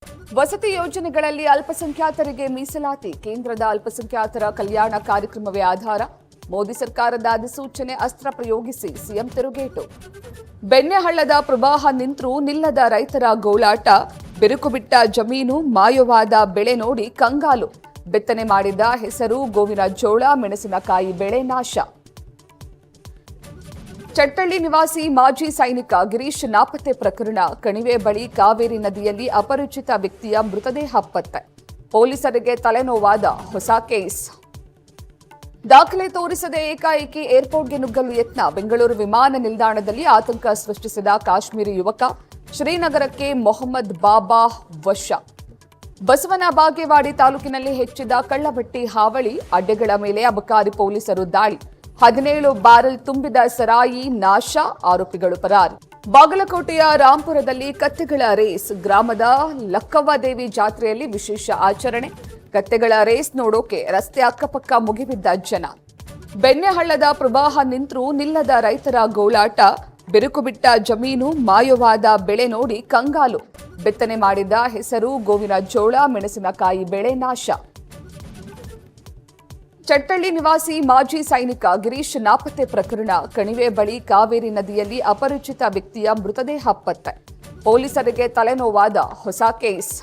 ವಸತಿ ಯೋಜನೆಗಳಲ್ಲಿ ಅಲ್ಪಸಂಖ್ಯಾತರಿಗೆ ಮೀಸಲಾತಿ. ಕೇಂದ್ರದ ಅಲ್ಪಸಂಖ್ಯಾತರ ಕಲ್ಯಾಣ ಕಾರ್ಯಕ್ರಮವೇ ಆಧಾರ. ಮೋದಿ ಸರ್ಕಾರದ ಅಧಿಸೂಚನೆ ಅಸ್ತ್ರ ಪ್ರಯೋಗಿಸಿ ಸಿಎಂ ತಿರುಗೇಟು. ಬೆಣ್ಣೆಹಳ್ಳದ ಪ್ರವಾಹ ನಿಂತರೂ ನಿಲ್ಲದ ರೈತರ ಗೋಳಾಟ. ಬಿರುಕು ಬಿಟ್ಟ ಜಮೀನು, ಮಾಯವಾದ ಬೆಳೆ ನೋಡಿ ಕಂಗಾಲು. ಬಿತ್ತನೆ ಮಾಡಿದ ಹೆಸರು, ಗೋವಿನ ಜೋಳ, ಮೆಣಸಿನಕಾಯಿ ಬೆಳೆ ನಾಶ. ಚಟ್ಟಳ್ಳಿ ನಿವಾಸಿ ಮಾಜಿ ಸೈನಿಕ ಗಿರೀಶ್ ನಾಪತ್ತೆ ಪ್ರಕರಣ. ಕಣಿವೆ ಬಳಿ ಕಾವೇರಿ ನದಿಯಲ್ಲಿ ಅಪರಿಚಿತ ವ್ಯಕ್ತಿಯ ಮೃತದೇಹ ಪತ್ತೆ. ಪೊಲೀಸರಿಗೆ ತಲೆನೋವಾದ ಹೊಸ ಕೇಸ್. ದಾಖಲೆ ತೋರಿಸದೆ ಏಕಾಏಕಿ ಏರ್ಪೋರ್ಟ್ಗೆ ನುಗ್ಗಲು ಯತ್ನ. ಬೆಂಗಳೂರು ವಿಮಾನ ನಿಲ್ದಾಣದಲ್ಲಿ ಆತಂಕ ಸೃಷ್ಟಿಸಿದ ಕಾಶ್ಮೀರಿ ಯುವಕ. ಶ್ರೀನಗರಕ್ಕೆ ಮೊಹಮ್ಮದ್ ಬಾಬಾ ವಶ. ಬಸವನ ಬಾಗೇವಾಡಿ ತಾಲೂಕಿನಲ್ಲಿ ಹೆಚ್ಚಿದ ಕಳ್ಳಭಟ್ಟಿ ಹಾವಳಿ. ಅಡ್ಡೆಗಳ ಮೇಲೆ ಅಬಕಾರಿ ಪೊಲೀಸರು ದಾಳಿ. 17 ಬ್ಯಾರೆಲ್ ತುಂಬಿದ ಸರಾಯಿ ನಾಶ. ಆರೋಪಿಗಳು ಪರಾರಿ. ಬಾಗಲಕೋಟೆಯ ರಾಂಪುರದಲ್ಲಿ ಕತ್ತೆಗಳ ರೇಸ್. ಗ್ರಾಮದ ಲಕ್ಕವ್ವದೇವಿ ಜಾತ್ರೆಯಲ್ಲಿ ವಿಶೇಷ ಆಚರಣೆ. ಕತ್ತೆಗಳ ರೇಸ್ ನೋಡೋಕೆ ರಸ್ತೆ ಅಕ್ಕಪಕ್ಕ ಮುಗಿಬಿದ್ದ ಜನ. ಬೆಣ್ಣೆಹಳ್ಳದ ಪ್ರವಾಹ ನಿಂತರೂ ನಿಲ್ಲದ ರೈತರ ಗೋಳಾಟ. ಬಿರುಕು ಬಿಟ್ಟ ಜಮೀನು, ಮಾಯವಾದ ಬೆಳೆ ನೋಡಿ ಕಂಗಾಲು. ಬಿತ್ತನೆ ಮಾಡಿದ ಹೆಸರು, ಗೋವಿನ ಜೋಳ, ಮೆಣಸಿನಕಾಯಿ ಬೆಳೆ ನಾಶ. ಚಟ್ಟಳ್ಳಿ ನಿವಾಸಿ ಮಾಜಿ ಸೈನಿಕ ಗಿರೀಶ್ ನಾಪತ್ತೆ ಪ್ರಕರಣ. ಕಣಿವೆ ಬಳಿ ಕಾವೇರಿ ನದಿಯಲ್ಲಿ ಅಪರಿಚಿತ ವ್ಯಕ್ತಿಯ ಮೃತದೇಹ ಪತ್ತೆ. ಪೊಲೀಸರಿಗೆ ತಲೆನೋವಾದ ಹೊಸ ಕೇಸ್.